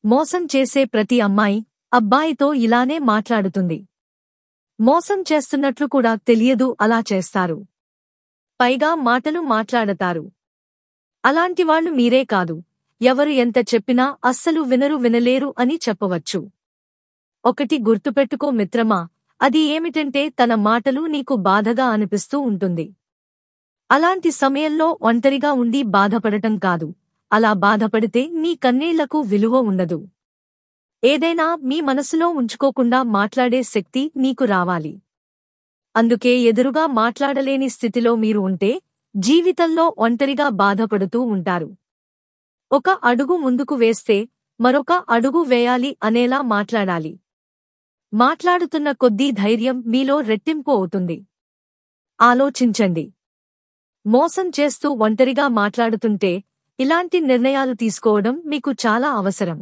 మోసం చేసే ప్రతి అమ్మాయి, అబ్బాయితో ఇలానే మాట్లాడుతుంది. మోసం చేస్తున్నట్లు కూడా తెలియదు అలా చేస్తారు. పైగా మాటలు మాట్లాడతారు. అలాంటివాళ్లు మీరే కాదు, ఎవరు ఎంత చెప్పినా అస్సలు వినలేరు అని చెప్పవచ్చు. ఒకటి గుర్తుపెట్టుకో మిత్రమా, అది ఏమిటంటే తన మాటలు నీకు బాధగా అనిపిస్తూ ఉంటుంది. అలాంటి సమయంలో ఒంటరిగా ఉండి బాధపడటం కాదు, అలా బాధపడితే నీ కన్నీళ్లకు విలువ ఉండదు. ఏదైనా మీ మనసులో ఉంచుకోకుండా మాట్లాడే శక్తి నీకు రావాలి. అందుకే ఎదురుగా మాట్లాడలేని స్థితిలో మీరు ఉంటే జీవితంలో ఒంటరిగా బాధపడుతూ ఉంటారు. ఒక అడుగు ముందుకు వేస్తే మరొక అడుగు వేయాలి అనేలా మాట్లాడాలి. మాట్లాడుతున్న కొద్దీ ధైర్యం మీలో రెట్టింపు అవుతుంది. ఆలోచించండి. మోసం చేస్తూ ఒంటరిగా మాట్లాడుతుంటే ఇలాంటి నిర్ణయాలు తీసుకోవడం మీకు చాలా అవసరం.